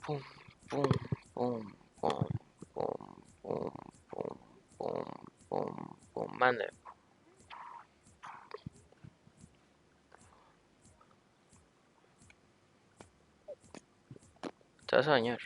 Boom, boom, boom, boom, boom, boom, boom, boom, boom, boom. Mande. ¿Te vas a bañar?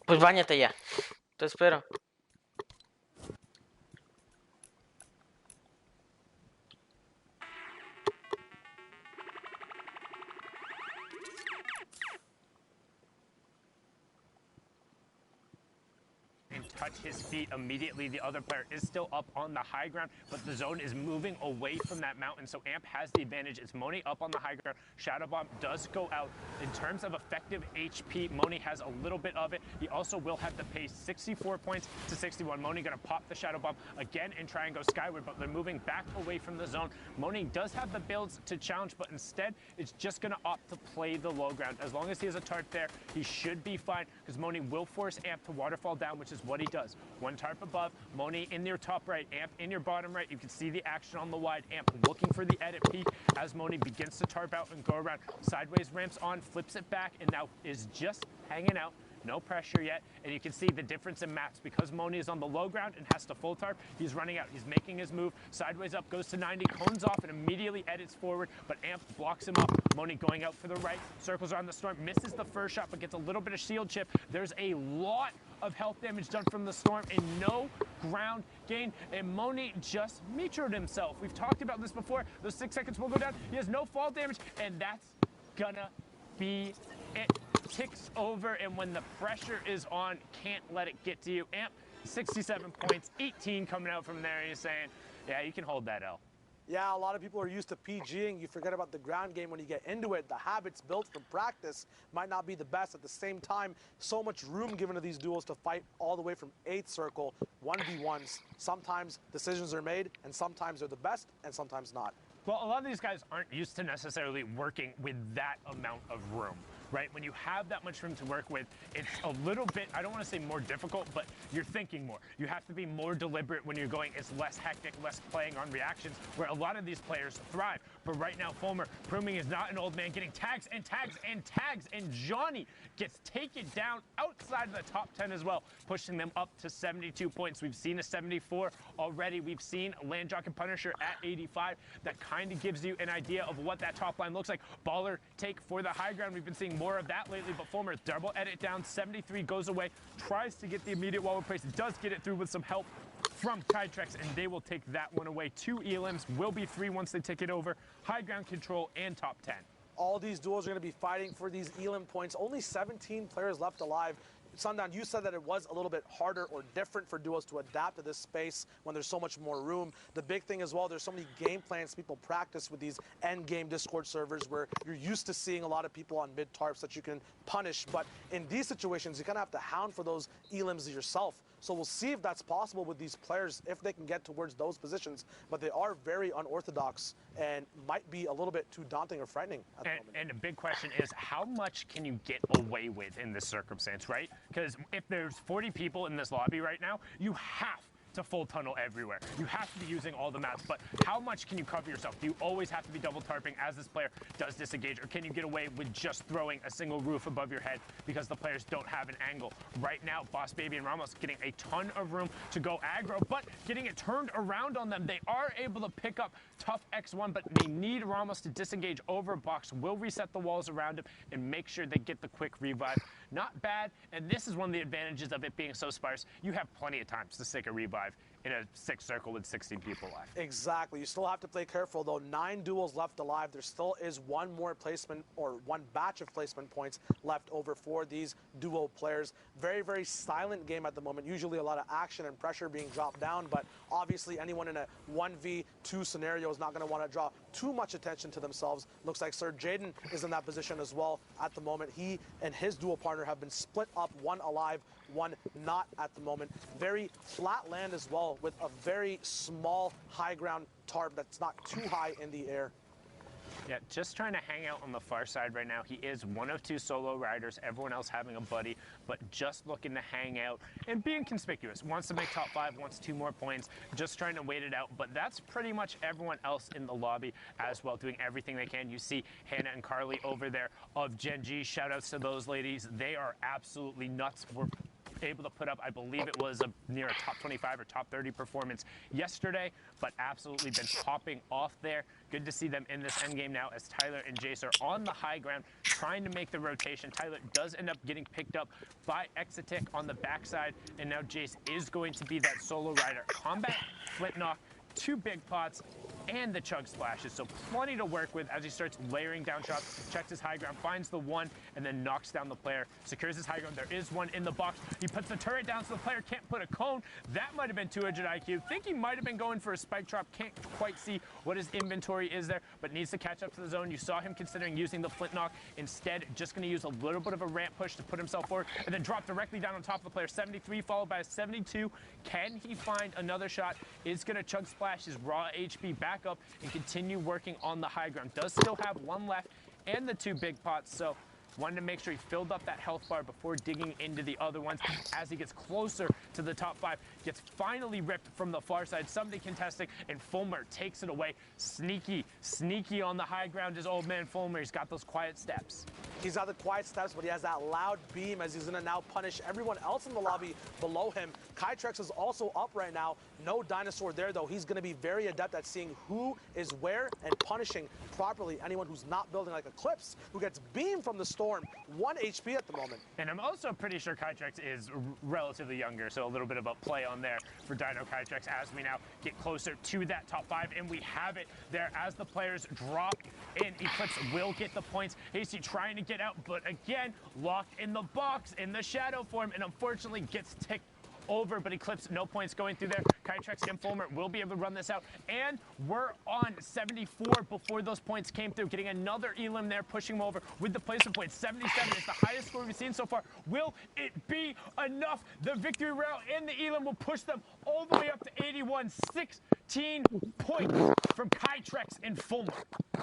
Pues bañate ya. Te espero. And touch his feet immediately. The other player is still up on the high ground, but the zone is moving away from that mountain, so Amp has the advantage. It's Moni up on the high ground. Shadow Bomb does go out. In terms of effective HP, Moni has a little bit of it. He also will have the pace, 64 points to 61. Moni gonna pop the Shadow Bomb again and try and go skyward, but they're moving back away from the zone. Moni does have the builds to challenge, but instead it's just gonna opt to play the low ground. As long as he has a tart there, he should be fine, because Moni will force Amp to waterfall down, which is what he does. One tarp above, Moni in your top right, Amp in your bottom right. You can see the action on the wide. Amp looking for the edit peak as Moni begins to tarp out and go around. Sideways ramps on, flips it back, and now is just hanging out. No pressure yet, and you can see the difference in maps. Because Moni is on the low ground and has to full tarp, he's running out. He's making his move. Sideways up, goes to 90, cones off, and immediately edits forward, but Amp blocks him up. Moni going out for the right, circles around the storm, misses the first shot, but gets a little bit of shield chip. There's a lot of health damage done from the storm and no ground gain, and Moni just metered himself. We've talked about this before. Those 6 seconds will go down. He has no fall damage, and that's gonna be it. Ticks over, and when the pressure is on, can't let it get to you. Amp, 67 points, 18 coming out from there, and he's saying, yeah, you can hold that L. Yeah, a lot of people are used to PGing. You forget about the ground game when you get into it. The habits built from practice might not be the best. At the same time, so much room given to these duels to fight all the way from 8th circle, 1v1s. Sometimes decisions are made, and sometimes they're the best, and sometimes not. Well, a lot of these guys aren't used to necessarily working with that amount of room, right? When you have that much room to work with, it's a little bit, I don't want to say more difficult, but you're thinking more. You have to be more deliberate when you're going. It's less hectic, less playing on reactions, where a lot of these players thrive. But right now, Fulmer proving is not an old man, getting tags and tags and tags, and Johnny gets taken down outside of the top 10 as well, pushing them up to 72 points. We've seen a 74 already. We've seen Landjock and Punisher at 85. That kind of gives you an idea of what that top line looks like. Baller take for the high ground. We've been seeing more of that lately, but Fulmer double edit down, 73 goes away, tries to get the immediate wall of place, does get it through with some help from Kytrex, and they will take that one away. 2 elims, will be 3 once they take it over. High ground control and top 10. All these duels are going to be fighting for these elim points. Only 17 players left alive. Sundown, you said that it was a little bit harder or different for duos to adapt to this space when there's so much more room. The big thing as well, there's so many game plans people practice with these end game Discord servers where you're used to seeing a lot of people on mid tarps that you can punish. But in these situations, you kind of have to hound for those elims yourself. So we'll see if that's possible with these players, if they can get towards those positions. But they are very unorthodox and might be a little bit too daunting or frightening at the moment. And the big question is, how much can you get away with in this circumstance, right? Because if there's 40 people in this lobby right now, you have to full tunnel everywhere. You have to be using all the mats, but how much can you cover yourself? Do you always have to be double tarping as this player does disengage, or can you get away with just throwing a single roof above your head because the players don't have an angle? Right now, Boss Baby and Ramos getting a ton of room to go aggro, but getting it turned around on them. They are able to pick up tough X1, but they need Ramos to disengage over. Box will reset the walls around him and make sure they get the quick revive. Not bad, and this is one of the advantages of it being so sparse. You have plenty of times to stick a revive in a 6 circle with 16 people left. Exactly. You still have to play careful, though. 9 duels left alive. There still is one more placement or one batch of placement points left over for these duo players. Very, very silent game at the moment. Usually a lot of action and pressure being dropped down, but obviously anyone in a 1v2 scenario is not going to want to draw too much attention to themselves. Looks like Sir Jaden is in that position as well at the moment. He and his duo partner have been split up, one alive, one not at the moment. Very flat land as well, with a very small high ground tarp that's not too high in the air. Yeah, just trying to hang out on the far side right now. He is one of 2 solo riders, everyone else having a buddy, but just looking to hang out and being conspicuous. Wants to make top 5, wants 2 more points, just trying to wait it out. But that's pretty much everyone else in the lobby as well, doing everything they can. You see Hannah and Carly over there of Gen G. Shout outs to those ladies. They are absolutely nuts. We're able to put up, I believe it was near a top 25 or top 30 performance yesterday, but absolutely been popping off there. Good to see them in this endgame now as Tyler and Jace are on the high ground trying to make the rotation. Tyler does end up getting picked up by Exotic on the backside, and now Jace is going to be that solo rider. Combat, Flint Knock, 2 big pots, and the chug splashes, so plenty to work with as he starts layering down shots, checks his high ground, finds the 1, and then knocks down the player, secures his high ground. There is 1 in the box. He puts the turret down so the player can't put a cone. That might have been 200 IQ. Think he might have been going for a spike drop. Can't quite see what his inventory is there, but needs to catch up to the zone. You saw him considering using the Flint Knock. Instead, just going to use a little bit of a ramp push to put himself forward, and then drop directly down on top of the player. 73 followed by a 72. Can he find another shot? Is going to chug splash his raw HP back up and continue working on the high ground. Does still have 1 left and the 2 big pots, so wanted to make sure he filled up that health bar before digging into the other ones. As he gets closer to the top 5, gets finally ripped from the far side. Somebody contesting, and Fulmer takes it away. Sneaky on the high ground is old man Fulmer. He's got those quiet steps. He's got the quiet steps, but he has that loud beam as he's going to now punish everyone else in the lobby below him. Kytrex is also up right now. No dinosaur there, though. He's going to be very adept at seeing who is where and punishing properly anyone who's not building like Eclipse, who gets beamed from the storm. 1 HP at the moment. And I'm also pretty sure Kytrex is relatively younger, so a little bit of a play on there for Dino Kytrex as we now get closer to that top 5, and we have it there as the players drop in. Eclipse will get the points. Hasty trying to get out, but again, locked in the box in the shadow form, and unfortunately gets ticked over, but Eclipse, no points going through there. Kytrex and Fulmer will be able to run this out, and we're on 74 before those points came through, getting another Elim there, pushing him over with the placement points. 77 is the highest score we've seen so far. Will it be enough? The victory route and the Elim will push them all the way up to 81. 16 points from Kytrex and Fulmer.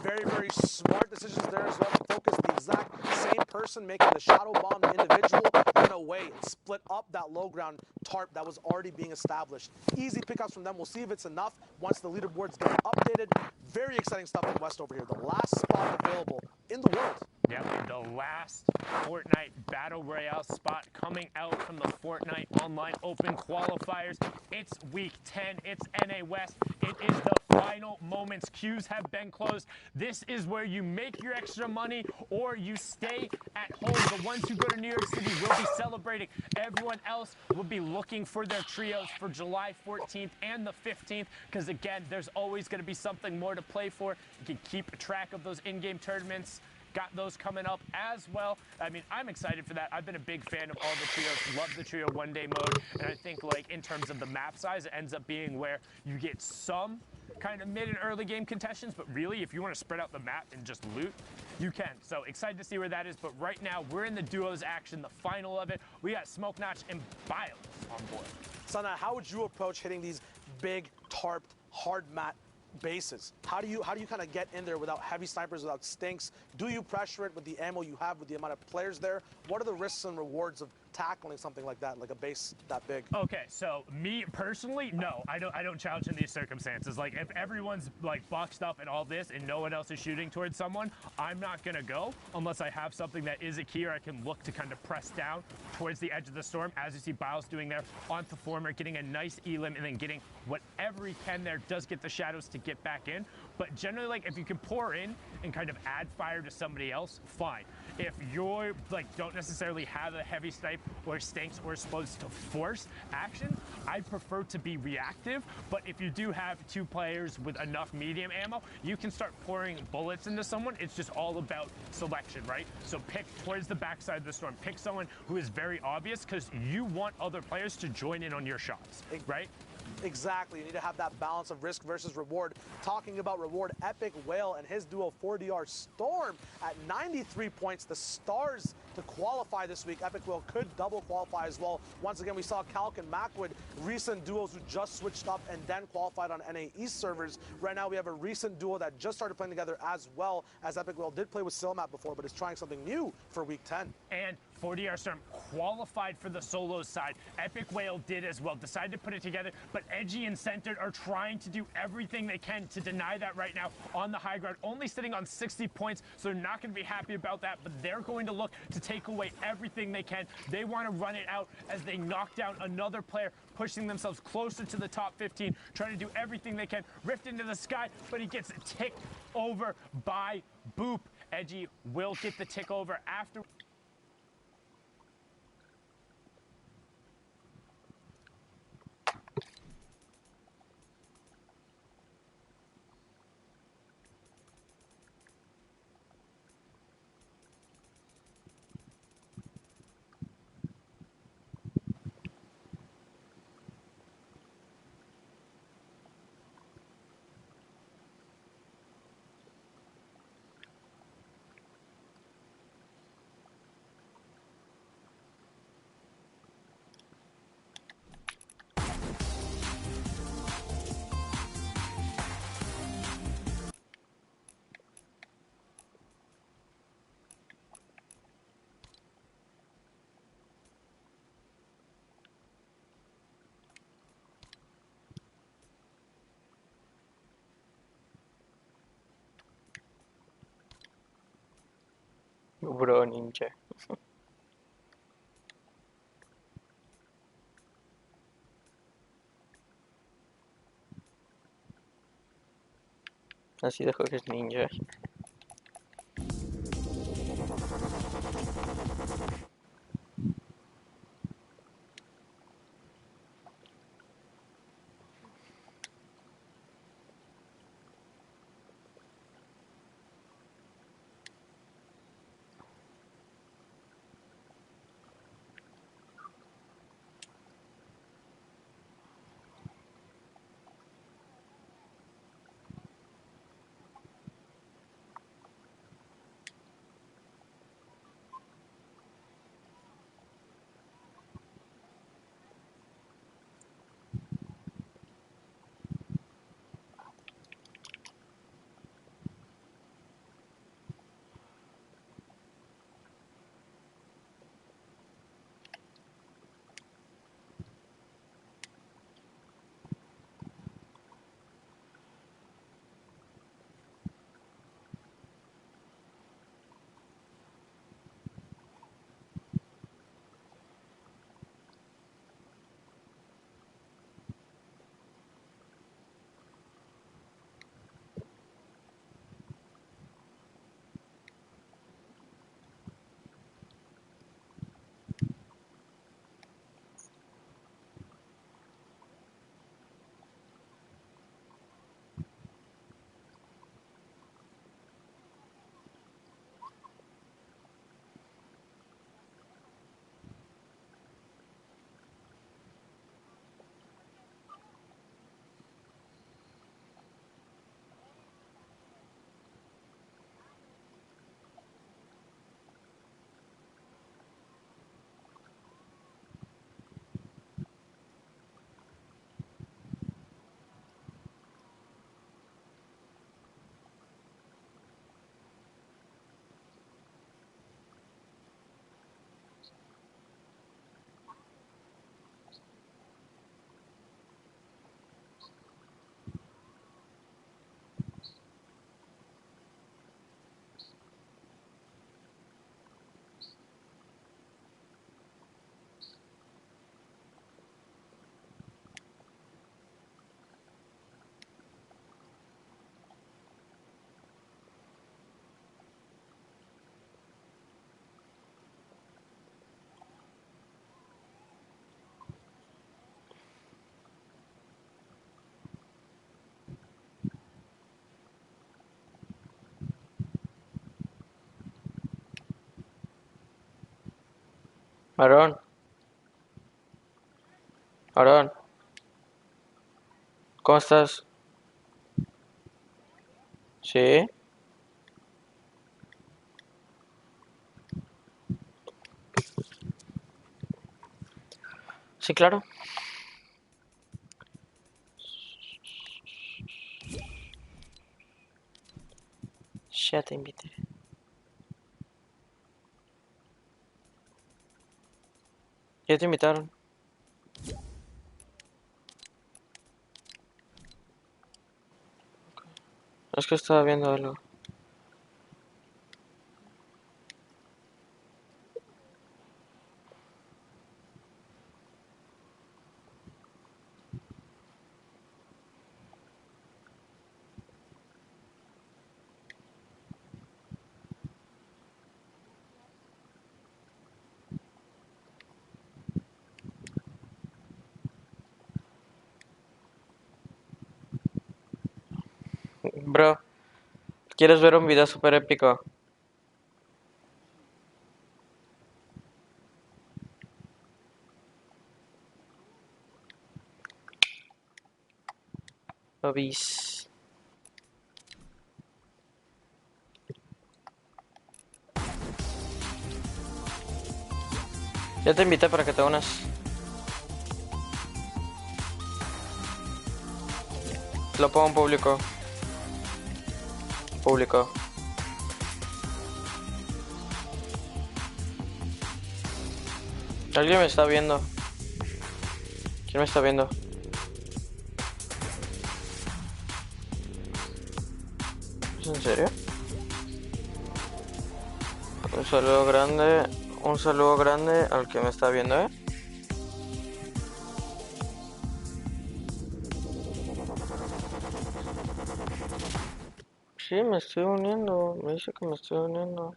Very smart decisions there as well to focus the exact same person making the shadow bomb individual in a way and split up that low ground tarp that was already being established. Easy pickups from them. We'll see if it's enough once the leaderboards get updated. Very exciting stuff in West over here. The last spot available in the world. Yep, the last Fortnite Battle Royale spot coming out from the Fortnite Online Open qualifiers. It's week 10. It's NA West. It is the final moments. Queues have been closed. This is where you make your extra money or you stay at home. The ones who go to New York City will be celebrating. Everyone else will be looking for their trios for July 14th and the 15th, because again, there's always going to be something more to play for. You can keep track of those in-game tournaments. Got those coming up as well. I mean, I'm excited for that. I've been a big fan of all the trios. Love the trio one-day mode. And I think, like, in terms of the map size, it ends up being where you get some kind of mid and early game contestants, but really, if you want to spread out the map and just loot, you can. So excited to see where that is. But right now, we're in the duos action, the final of it. We got Smoke Notch and Bile on board. Sana, how would you approach hitting these big, tarped, hard mat bases? How do you kind of get in there without heavy snipers, without stinks? Do you pressure it with the ammo you have, with the amount of players there? What are the risks and rewards of tackling something like that, like a base that big? Okay, so me personally, no, I don't challenge in these circumstances. Like, if everyone's like boxed up and all this and no one else is shooting towards someone, I'm not gonna go unless I have something that is a key, or I can look to kind of press down towards the edge of the storm, as you see Biles doing there on the former, getting a nice elim and then getting whatever he can there. Does get the shadows to get back in, but generally, like, if you can pour in and kind of add fire to somebody else, fine. If you're like don't necessarily have a heavy snipe or stinks or supposed to force action, I prefer to be reactive. But if you do have two players with enough medium ammo, you can start pouring bullets into someone. It's just all about selection, right? So pick towards the backside of the storm. Pick someone who is very obvious, because you want other players to join in on your shots, right? Exactly. You need to have that balance of risk versus reward. Talking about reward, Epic Whale and his duo 4DR Storm at 93 points. The stars to qualify this week. Epic Whale could double qualify as well. Once again, we saw Calc and Macwood, recent duos who just switched up and then qualified on NA East servers. Right now, we have a recent duo that just started playing together as well, as Epic Whale did play with Silmat before, but is trying something new for week 10. And 4DR Storm qualified for the solos side. Epic Whale did as well, decided to put it together, but Edgy and Centered are trying to do everything they can to deny that right now on the high ground, only sitting on 60 points, so they're not going to be happy about that, but they're going to look to take away everything they can. They want to run it out as they knock down another player, pushing themselves closer to the top 15, trying to do everything they can. Rift into the sky, but he gets ticked over by Boop. Edgy will get the tick over after. Bro ninja. Así dejo que es ninja. Aaron, Aaron, ¿cómo estás? Sí, Sí, claro. Ya te invité. Ya te invitaron. Es que estaba viendo algo. Bro, ¿quieres ver un video súper épico? Lo vis. Ya te invité para que te unas. Lo pongo en público. Público. Alguien me está viendo. ¿Quién me está viendo? ¿Es en serio? Un saludo grande. Un saludo grande al que me está viendo, ¿eh? Sí, me estoy uniendo. Me dice que me estoy uniendo.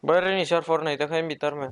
Voy a reiniciar Fortnite, deja de invitarme.